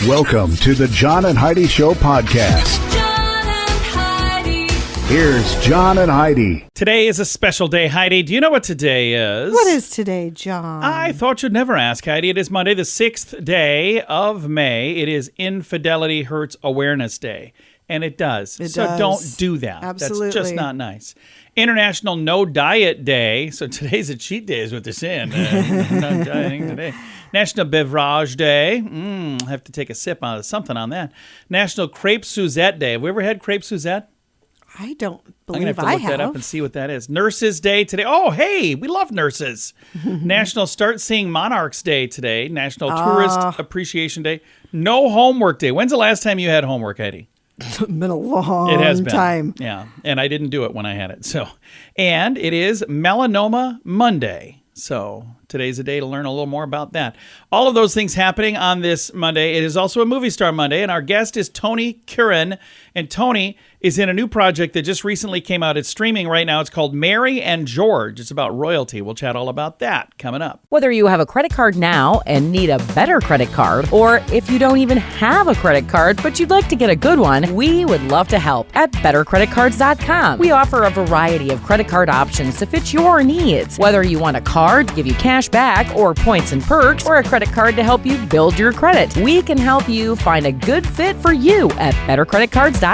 Welcome to the John and Heidi Show podcast. John and Heidi. Here's John and Heidi. Today is a special day, Heidi. Do you know what today is? What is today, John? I thought you'd never ask, Heidi. It is Monday, the 6th day of May. It is Infidelity Hurts Awareness Day. And it does. It so does. Don't do that. Absolutely. That's just not nice. International No Diet Day. So today's a cheat day is what they're saying. Not dieting today. National Beverage Day. I have to take a sip on something on that. National Crepe Suzette Day. Have we ever had crepe Suzette? I don't I'm believe going to have to look that up and see what that is. Nurses Day today. Oh, hey, we love nurses. National Start Seeing Monarchs Day today. National Tourist Appreciation Day. No Homework Day. When's the last time you had homework, Heidi? It's been a long It has been. time. Yeah, and I didn't do it when I had it. So, and it is Melanoma Monday. So today's a day to learn a little more about that. All of those things happening on this Monday. It is also a Movie Star Monday, and our guest is Tony Curran. And Tony is in a new project that just recently came out. It's streaming right now. It's called Mary and George. It's about royalty. We'll chat all about that coming up. Whether you have a credit card now and need a better credit card, or if you don't even have a credit card but you'd like to get a good one, we would love to help at bettercreditcards.com. We offer a variety of credit card options to fit your needs. Whether you want a card to give you cash back or points and perks, or a credit card to help you build your credit, we can help you find a good fit for you at bettercreditcards.com.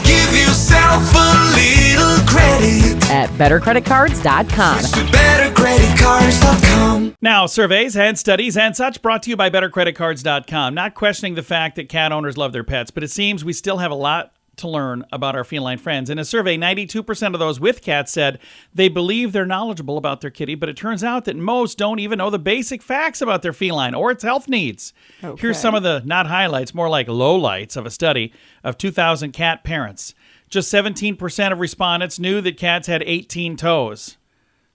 Give yourself a little credit At bettercreditcards.com. with bettercreditcards.com. Now, surveys and studies and such brought to you by bettercreditcards.com. Not questioning the fact that cat owners love their pets, but it seems we still have a lot to learn about our feline friends. In a survey, 92% of those with cats said they believe they're knowledgeable about their kitty, but it turns out that most don't even know the basic facts about their feline or its health needs. Okay. Here's some of the, not highlights, more like lowlights of a study of 2,000 cat parents. Just 17% of respondents knew that cats had 18 toes.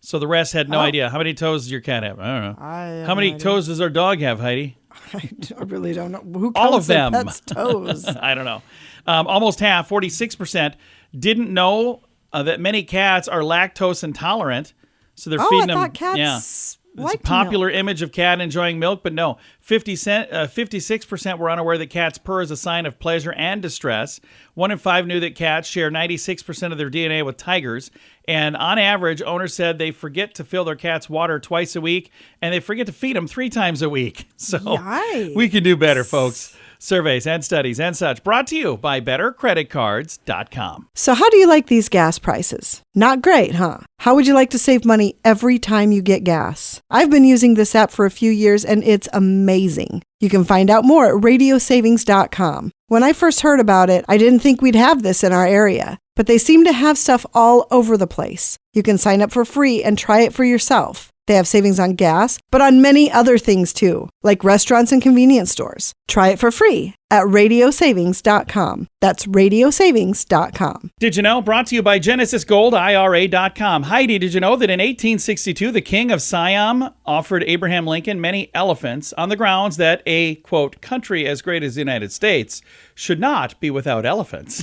So the rest had no idea. How many toes does your cat have? I don't know. How many toes does our dog have, Heidi? I really don't know. Who counts All of them. their pet's toes? I don't know. Almost half, 46%, didn't know that many cats are lactose intolerant. So they're feeding them. I thought cats It's a liked popular milk. image of cat enjoying milk, but no. 56% were unaware that cats purr is a sign of pleasure and distress. 1 in 5 knew that cats share 96% of their DNA with tigers. And on average, owners said they forget to fill their cats water twice a week, and they forget to feed them 3 times a week. So Yikes. we can do better, folks. Surveys and studies and such brought to you by bettercreditcards.com. So how do you like these gas prices? Not great, huh? How would you like to save money every time you get gas? I've been using this app for a few years and it's amazing. You can find out more at radiosavings.com. When I first heard about it, I didn't think we'd have this in our area, but they seem to have stuff all over the place. You can sign up for free and try it for yourself. They have savings on gas, but on many other things too, like restaurants and convenience stores. Try it for free at radiosavings.com. That's radiosavings.com. Did you know? Brought to you by GenesisGoldIRA.com. Heidi, did you know that in 1862, the king of Siam offered Abraham Lincoln many elephants on the grounds that a, quote, country as great as the United States should not be without elephants?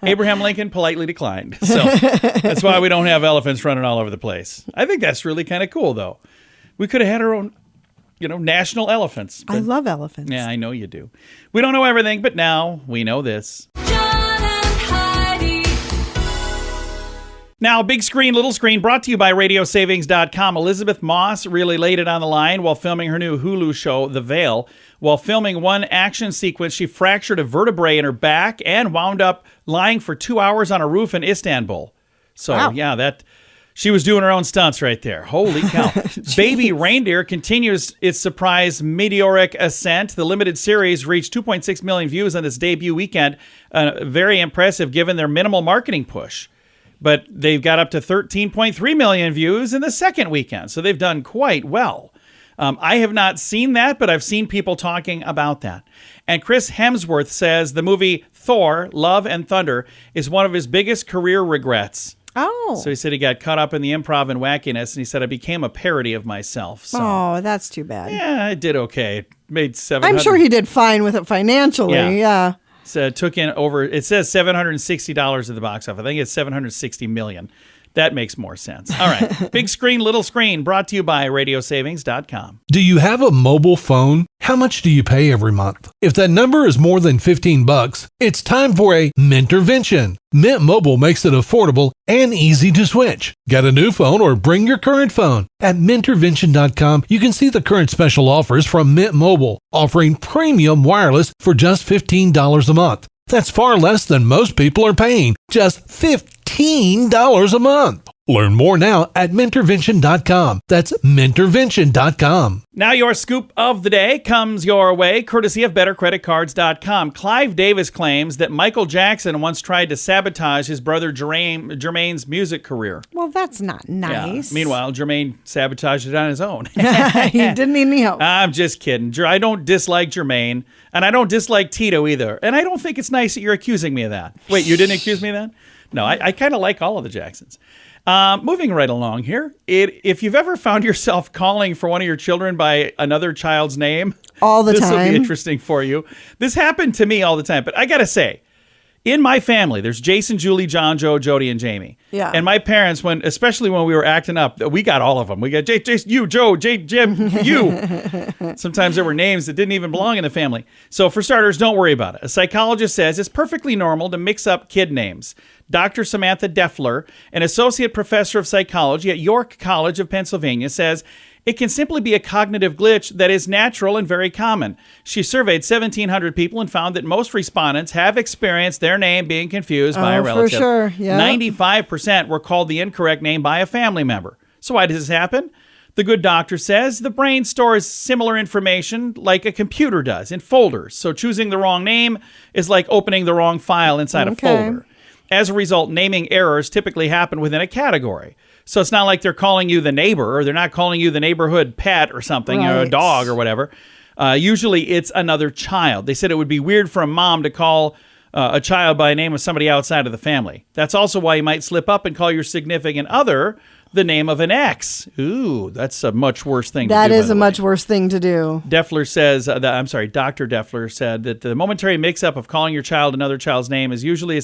Abraham Lincoln politely declined. So that's why we don't have elephants running all over the place. I think that's really kind of cool, though. We could have had our own, national elephants. I love elephants. Yeah, I know you do. We don't know everything, but now we know this. John and Heidi. Now, big screen, little screen, brought to you by radiosavings.com. Elizabeth Moss really laid it on the line while filming her new Hulu show, The Veil. While filming one action sequence, she fractured a vertebrae in her back and wound up lying for 2 hours on a roof in Istanbul. So, Wow. yeah, she was doing her own stunts right there. Holy cow. Baby Reindeer continues its surprise meteoric ascent. The limited series reached 2.6 million views on its debut weekend. Very impressive given their minimal marketing push. But they've got up to 13.3 million views in the second weekend. So they've done quite well. I have not seen that, but I've seen people talking about that. And Chris Hemsworth says the movie Thor, Love and Thunder is one of his biggest career regrets. Oh. So he said he got caught up in the improv and wackiness, and he said I became a parody of myself. So, Oh, that's too bad. yeah, I did okay. It made $700. I'm sure he did fine with it financially. Yeah. So it took in over, it says $760 at the box office. I think it's $760 million. That makes more sense. All right. Big screen, little screen, brought to you by radiosavings.com. Do you have a mobile phone? How much do you pay every month? If that number is more than $15, it's time for a Mintervention. Mint Mobile makes it affordable and easy to switch. Get a new phone or bring your current phone. At Mintervention.com, you can see the current special offers from Mint Mobile, offering premium wireless for just $15 a month. That's far less than most people are paying, just $15 a month. Learn more now at Mintervention.com. That's Mintervention.com. Now your scoop of the day comes your way, courtesy of BetterCreditCards.com. Clive Davis claims that Michael Jackson once tried to sabotage his brother Jermaine's music career. Well, that's not nice. Yeah. Meanwhile, Jermaine sabotaged it on his own. He didn't need any help. I'm just kidding. I don't dislike Jermaine, and I don't dislike Tito either. And I don't think it's nice that you're accusing me of that. Wait, you didn't accuse me of that? No, I kind of like all of the Jacksons. Moving right along here, if you've ever found yourself calling for one of your children by another child's name, all the time, this will be interesting for you. This happened to me all the time, but I gotta say, in my family, there's Jason, Julie, John, Joe, Jody, and Jamie. Yeah. And my parents, especially when we were acting up, we got all of them. We got Jason, you, Joe, Jim, you. Sometimes there were names that didn't even belong in the family. So for starters, don't worry about it. A psychologist says it's perfectly normal to mix up kid names. Dr. Samantha Deffler, an associate professor of psychology at York College of Pennsylvania, says it can simply be a cognitive glitch that is natural and very common. She surveyed 1,700 people and found that most respondents have experienced their name being confused by a relative. For sure, yeah. 95% were called the incorrect name by a family member. So why does this happen? The good doctor says the brain stores similar information like a computer does in folders. So choosing the wrong name is like opening the wrong file inside a folder. As a result, naming errors typically happen within a category. So it's not like they're calling you the neighbor, or they're not calling you the neighborhood pet or something, right. a dog or whatever. Usually it's another child. They said it would be weird for a mom to call a child by a name of somebody outside of the family. That's also why you might slip up and call your significant other the name of an ex. Ooh, that's a much worse thing to do. That is a much worse thing to do. Deffler says, Dr. Deffler said that the momentary mix-up of calling your child another child's name is usually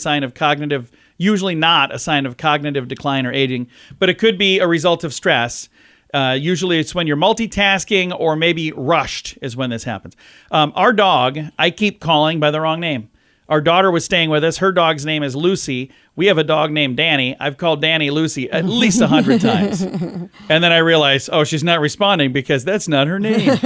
not a sign of cognitive decline or aging, but it could be a result of stress. Usually it's when you're multitasking or maybe rushed is when this happens. Our dog, I keep calling by the wrong name. Our daughter was staying with us. Her dog's name is Lucy. We have a dog named Danny. I've called Danny Lucy at least 100 times. And then I realized, she's not responding because that's not her name.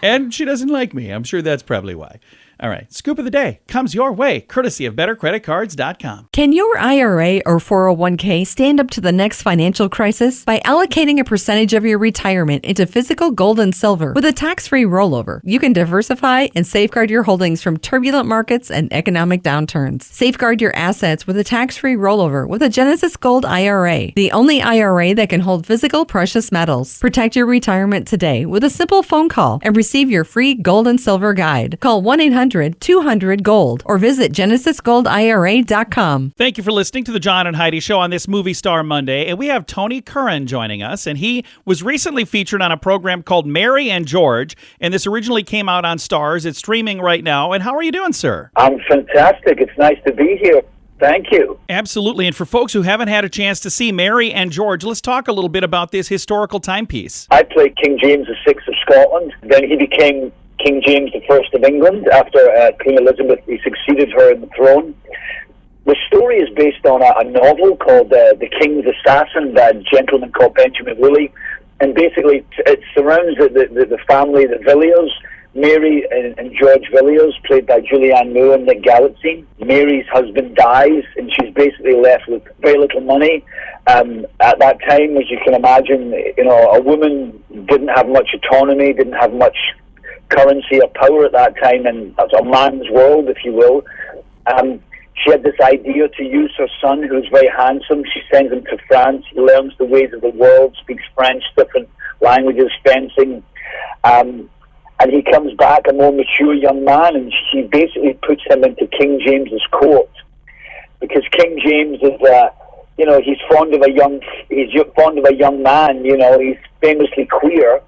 And she doesn't like me. I'm sure that's probably why. All right. Scoop of the day comes your way, courtesy of BetterCreditCards.com. Can your IRA or 401k stand up to the next financial crisis? By allocating a percentage of your retirement into physical gold and silver with a tax-free rollover, you can diversify and safeguard your holdings from turbulent markets and economic downturns. Safeguard your assets with a tax-free rollover with a Genesis Gold IRA, the only IRA that can hold physical precious metals. Protect your retirement today with a simple phone call and receive your free gold and silver guide. Call 1-800-200-GOLD or visit GenesisGoldIRA.com. Thank you for listening to the John and Heidi Show on this Movie Star Monday. And we have Tony Curran joining us. And he was recently featured on a program called Mary and George. And this originally came out on Stars. It's streaming right now. And how are you doing, sir? I'm fantastic. It's nice to be here. Thank you. Absolutely. And for folks who haven't had a chance to see Mary and George, let's talk a little bit about this historical timepiece. I played King James VI of Scotland. Then he became King James I of England after Queen Elizabeth. He succeeded her in the throne. The story is based on a novel called The King's Assassin by a gentleman called Benjamin Woolley. And basically it surrounds the family, the Villiers. Mary and George Villiers, played by Julianne Moore and Nick Galitzine. Mary's husband dies, and she's basically left with very little money. At that time, as you can imagine, a woman didn't have much autonomy, didn't have much currency or power at that time, and that's a man's world, if you will. She had this idea to use her son, who's very handsome. She sends him to France. He learns the ways of the world, speaks French, different languages, fencing. And he comes back a more mature young man, and she basically puts him into King James's court, because King James is, he's fond of a young man. He's famously queer,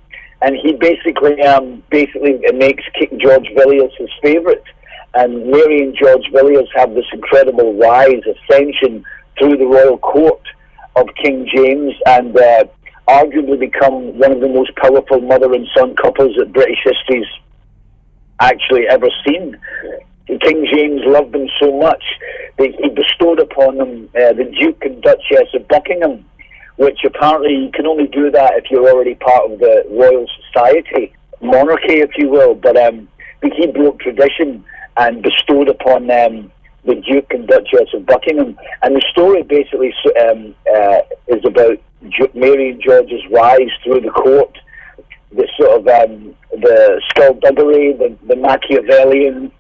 and he basically makes King George Villiers his favorite. And Mary and George Villiers have this incredible rise, ascension through the royal court. of King James and arguably become one of the most powerful mother and son couples that British history's actually ever seen. King James loved them so much that he bestowed upon them the Duke and Duchess of Buckingham, which apparently you can only do that if you're already part of the Royal Society, monarchy, if you will. But he broke tradition and bestowed upon them the Duke and Duchess of Buckingham. And the story basically is about Mary and George's rise through the court, the sort of the skullduggery, the Machiavellian,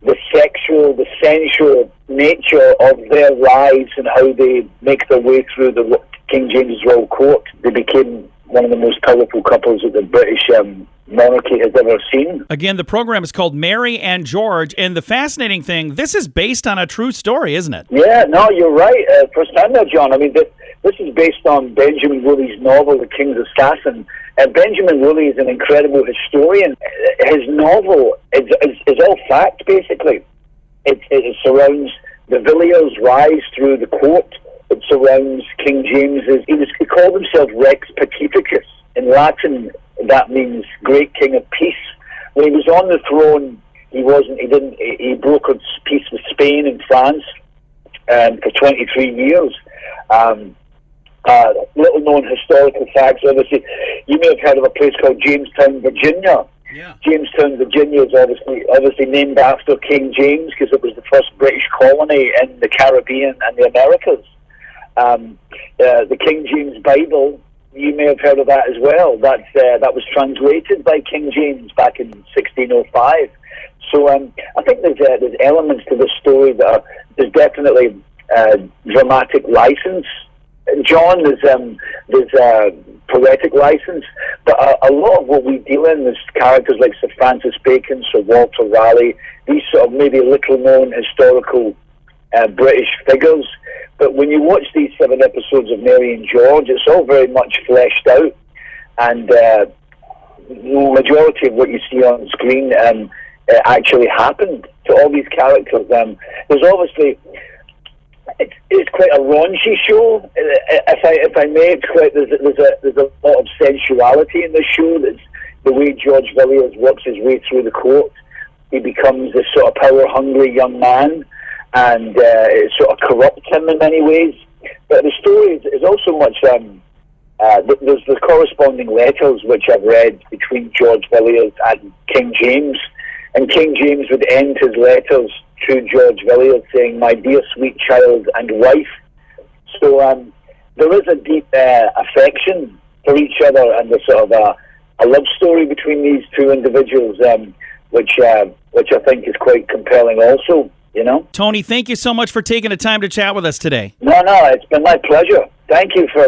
the sexual, the sensual nature of their rise and how they make their way through the King James's royal court. They became one of the most powerful couples that the British monarchy has ever seen. Again, the program is called Mary and George, and the fascinating thing, this is based on a true story, isn't it? Yeah, no, you're right. First time now, John. I mean, this is based on Benjamin Woolley's novel, The King's Assassin. Benjamin Woolley is an incredible historian. His novel is all fact, basically. It surrounds the Villiers' rise through the court. It surrounds King James's. He called himself Rex Pacificus. In Latin, that means Great King of Peace. When he was on the throne, he brokered peace with Spain and France for 23 years. Little known historical facts. Obviously, you may have heard of a place called Jamestown, Virginia. Yeah. Jamestown, Virginia is obviously named after King James because it was the first British colony in the Caribbean and the Americas. The King James Bible, you may have heard of that as well. That was translated by King James back in 1605. So I think there's elements to this story that there's definitely dramatic license. John, there's poetic license, but a lot of what we deal in is characters like Sir Francis Bacon, Sir Walter Raleigh, these sort of maybe little-known historical British figures. But when you watch these 7 episodes of Mary and George, it's all very much fleshed out, and the majority of what you see on screen actually happened to all these characters. There's obviously... It's quite a raunchy show, if I may. There's a lot of sensuality in the show. That's the way George Villiers works his way through the court. He becomes this sort of power-hungry young man, and it sort of corrupts him in many ways. But the story is also much... there's the corresponding letters which I've read between George Villiers and King James. And King James would end his letters to George Villiers saying, "My dear sweet child and wife." So there is a deep affection for each other, and there's sort of a love story between these two individuals, which I think is quite compelling also, you know. Tony, thank you so much for taking the time to chat with us today. No, it's been my pleasure. Thank you for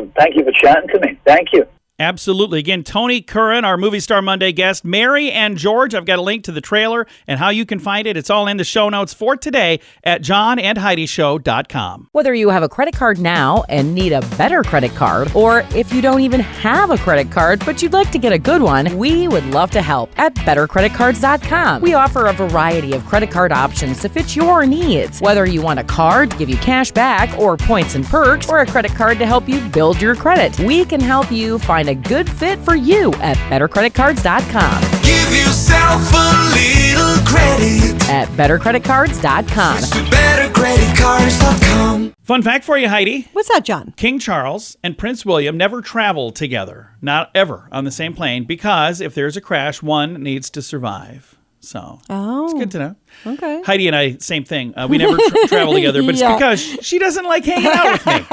chatting to me. Thank you. Absolutely. Again, Tony Curran, our Movie Star Monday guest. Mary and George, I've got a link to the trailer and how you can find it. It's all in the show notes for today at johnandheidishow.com. Whether you have a credit card now and need a better credit card, or if you don't even have a credit card but you'd like to get a good one, we would love to help at bettercreditcards.com. We offer a variety of credit card options to fit your needs. Whether you want a card to give you cash back or points and perks, or a credit card to help you build your credit, we can help you find a good fit for you at bettercreditcards.com. Give yourself a little credit At bettercreditcards.com. with bettercreditcards.com. Fun fact for you, Heidi. What's that, John? King Charles and Prince William never traveled together, not ever on the same plane, because if there's a crash, one needs to survive. So it's good to know. Okay. Heidi and I, same thing. We never travel together, but Yeah. it's because she doesn't like hanging out with me,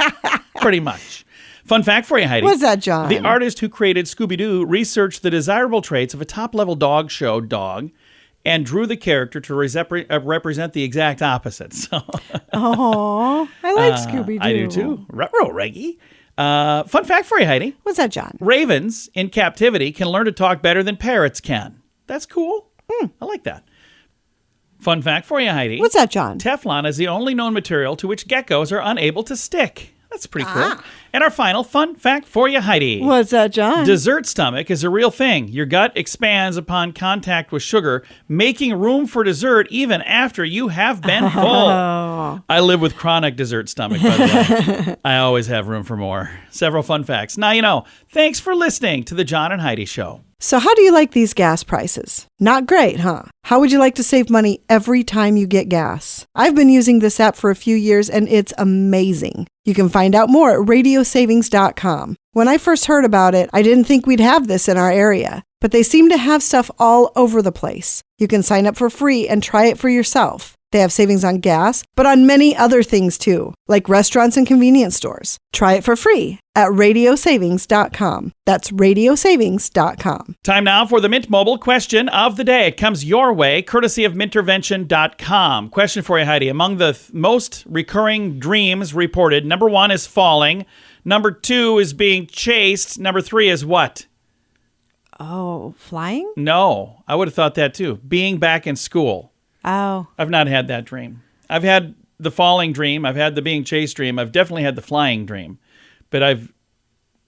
pretty much. Fun fact for you, Heidi. What's that, John? The artist who created Scooby-Doo researched the desirable traits of a top-level dog show dog and drew the character to represent the exact opposite. So, Oh, I like Scooby-Doo. I do too. Ruh-roh, Reggie. Fun fact for you, Heidi. What's that, John? Ravens in captivity can learn to talk better than parrots can. That's cool. I like that. Fun fact for you, Heidi. What's that, John? Teflon is the only known material to which geckos are unable to stick. That's pretty cool. And our final fun fact for you, Heidi. What's that, John? Dessert stomach is a real thing. Your gut expands upon contact with sugar, making room for dessert even after you have been full. I live with chronic dessert stomach, by the way. I always have room for more. Several fun facts. Now you know. Thanks for listening to the John and Heidi Show. So how do you like these gas prices? Not great, huh? How would you like to save money every time you get gas? I've been using this app for a few years and it's amazing. You can find out more at radiosavings.com. When I first heard about it, I didn't think we'd have this in our area, but they seem to have stuff all over the place. You can sign up for free and try it for yourself. They have savings on gas, but on many other things too, like restaurants and convenience stores. Try it for free at radiosavings.com. That's radiosavings.com. Time now for the Mint Mobile question of the day. It comes your way, courtesy of mintervention.com. Question for you, Heidi. Among the most recurring dreams reported, number 1 is falling. Number 2 is being chased. Number 3 is what? Oh, flying? No, I would have thought that too. Being back in school. Oh. I've not had that dream. I've had the falling dream. I've had the being chased dream. I've definitely had the flying dream. But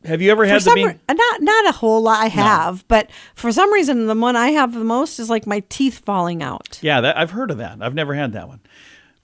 have you ever had the being? Not a whole lot I have, but for some reason the one I have the most is like my teeth falling out. Yeah, I've heard of that. I've never had that one.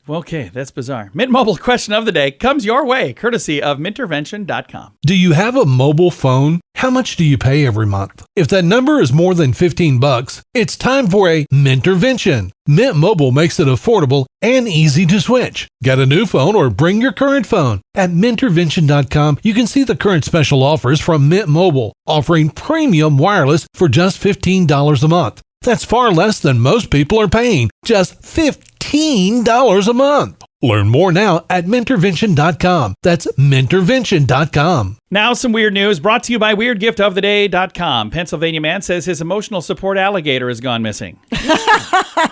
Well, okay, that's bizarre. Mint Mobile question of the day comes your way, courtesy of mintervention.com. Do you have a mobile phone? How much do you pay every month? If that number is more than $15, it's time for a Mintervention. Mint Mobile makes it affordable and easy to switch. Get a new phone or bring your current phone. At Mintervention.com, you can see the current special offers from Mint Mobile, offering premium wireless for just $15 a month. That's far less than most people are paying, just $15 a month. Learn more now at Mintervention.com. That's Mintervention.com. Now some weird news brought to you by WeirdGiftOfTheDay.com. Pennsylvania man says his emotional support alligator has gone missing.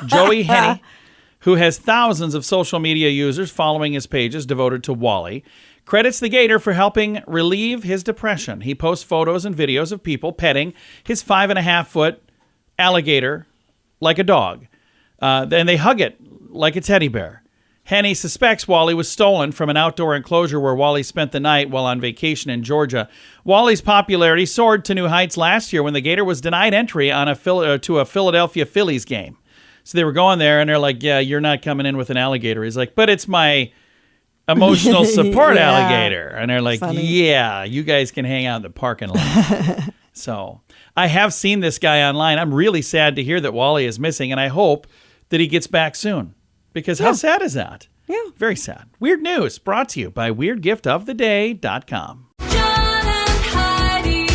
Joey Henny, who has thousands of social media users following his pages devoted to Wally, credits the gator for helping relieve his depression. He posts photos and videos of people petting his 5.5-foot alligator like a dog. And they hug it like a teddy bear. Henny suspects Wally was stolen from an outdoor enclosure where Wally spent the night while on vacation in Georgia. Wally's popularity soared to new heights last year when the gator was denied entry on to a Philadelphia Phillies game. So they were going there, and they're like, yeah, you're not coming in with an alligator. He's like, but it's my emotional support alligator. And they're like, yeah, you guys can hang out in the parking lot. So I have seen this guy online. I'm really sad to hear that Wally is missing, and I hope that he gets back soon. Because how sad is that? Yeah. Very sad. Weird news brought to you by WeirdGiftOfTheDay.com. John and Heidi.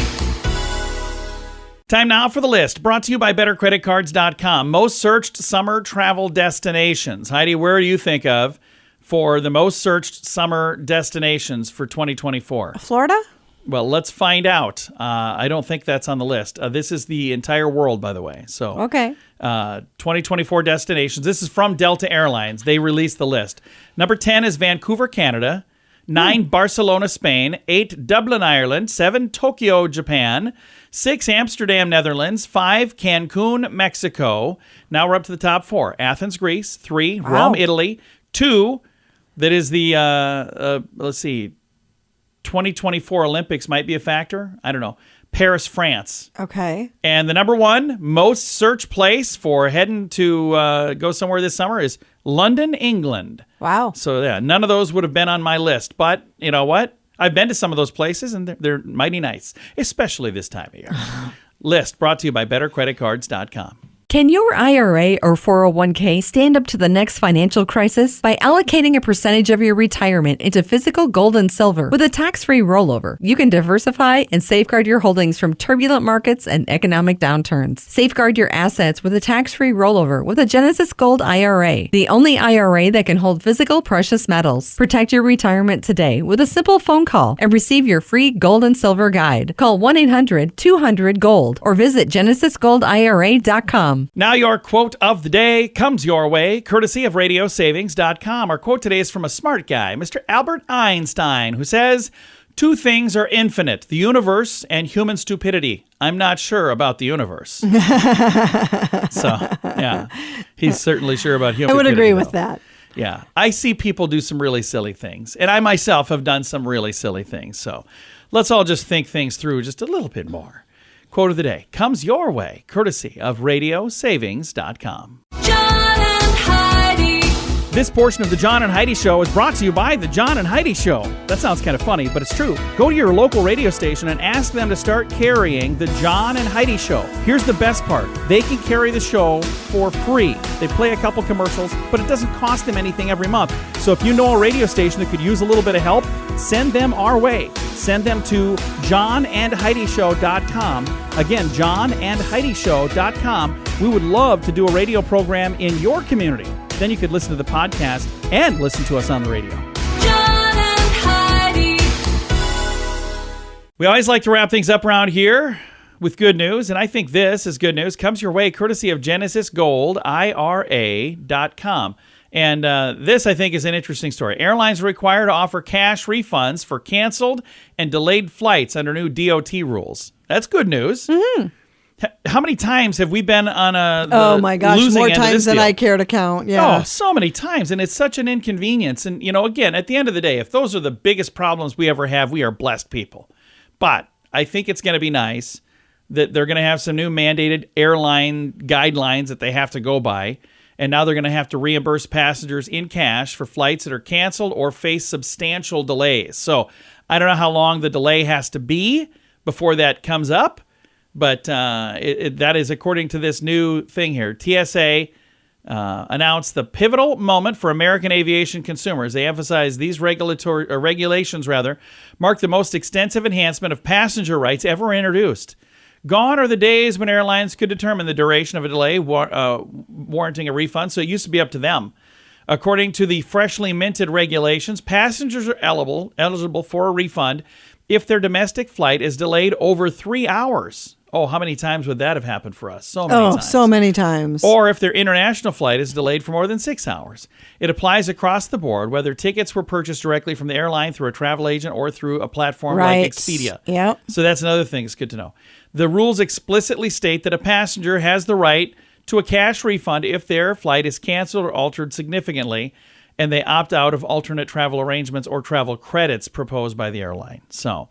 Time now for the list, brought to you by BetterCreditCards.com. Most searched summer travel destinations. Heidi, where do you think of for the most searched summer destinations for 2024? Florida? Well, let's find out. I don't think that's on the list. This is the entire world, by the way. So, Okay. 2024 destinations. This is from Delta Airlines. They released the list. Number 10 is Vancouver, Canada. 9, Barcelona, Spain. 8, Dublin, Ireland. 7, Tokyo, Japan. 6, Amsterdam, Netherlands. 5, Cancun, Mexico. Now we're up to the top 4. Athens, Greece. 3, Rome, Italy. 2, that is the, let's see, 2024 Olympics might be a factor. I don't know. Paris, France. Okay. And the number 1 most searched place for heading to go somewhere this summer is London, England. Wow. So yeah, none of those would have been on my list. But you know what? I've been to some of those places and they're mighty nice, especially this time of year. List brought to you by BetterCreditCards.com. Can your IRA or 401k stand up to the next financial crisis? By allocating a percentage of your retirement into physical gold and silver with a tax-free rollover, you can diversify and safeguard your holdings from turbulent markets and economic downturns. Safeguard your assets with a tax-free rollover with a Genesis Gold IRA, the only IRA that can hold physical precious metals. Protect your retirement today with a simple phone call and receive your free gold and silver guide. Call 1-800-200-GOLD or visit genesisgoldira.com. Now your quote of the day comes your way, courtesy of radiosavings.com. Our quote today is from a smart guy, Mr. Albert Einstein, who says, 2 things are infinite, the universe and human stupidity. I'm not sure about the universe. So, yeah, he's certainly sure about human I would stupidity, agree with though. that. Yeah. I see people do some really silly things. And I myself have done some really silly things. So let's all just think things through just a little bit more. Quote of the day comes your way, courtesy of RadioSavings.com. John and Heidi. This portion of the John and Heidi Show is brought to you by the John and Heidi Show. That sounds kind of funny, but it's true. Go to your local radio station and ask them to start carrying the John and Heidi Show. Here's the best part. They can carry the show for free. They play a couple commercials, but it doesn't cost them anything every month. So if you know a radio station that could use a little bit of help, send them our way. Send them to johnandheidishow.com. Again, johnandheidishow.com. We would love to do a radio program in your community. Then you could listen to the podcast and listen to us on the radio. John and Heidi. We always like to wrap things up around here with good news, and I think this is good news. Comes your way courtesy of GenesisGoldIRA.com. And this, I think, is an interesting story. Airlines are required to offer cash refunds for canceled and delayed flights under new DOT rules. That's good news. Mm-hmm. How many times have we been on Oh my gosh, more times than I care to count. Yeah. Oh, so many times. And it's such an inconvenience. And, again, at the end of the day, if those are the biggest problems we ever have, we are blessed people. But I think it's going to be nice that they're going to have some new mandated airline guidelines that they have to go by. And now they're going to have to reimburse passengers in cash for flights that are canceled or face substantial delays. So I don't know how long the delay has to be before that comes up. But that is according to this new thing here. TSA announced the pivotal moment for American aviation consumers. They emphasize these regulations mark the most extensive enhancement of passenger rights ever introduced. Gone are the days when airlines could determine the duration of a delay warranting a refund, so it used to be up to them. According to the freshly minted regulations, passengers are eligible for a refund if their domestic flight is delayed over 3 hours. Oh, how many times would that have happened for us? So many times. So many times. Or if their international flight is delayed for more than 6 hours. It applies across the board, whether tickets were purchased directly from the airline through a travel agent or through a platform like Expedia. Yep. So that's another thing that's good to know. The rules explicitly state that a passenger has the right to a cash refund if their flight is canceled or altered significantly, and they opt out of alternate travel arrangements or travel credits proposed by the airline. So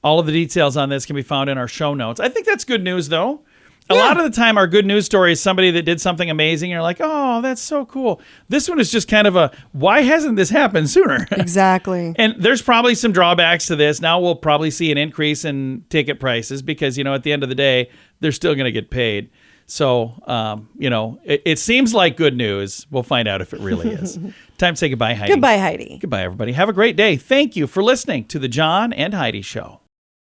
all of the details on this can be found in our show notes. I think that's good news, though. A lot of the time, our good news story is somebody that did something amazing. And you're like, oh, that's so cool. This one is just kind of a, why hasn't this happened sooner? Exactly. And there's probably some drawbacks to this. Now we'll probably see an increase in ticket prices because, at the end of the day, they're still going to get paid. So, it seems like good news. We'll find out if it really is. Time to say goodbye, Heidi. Goodbye, Heidi. Goodbye, everybody. Have a great day. Thank you for listening to the John and Heidi Show.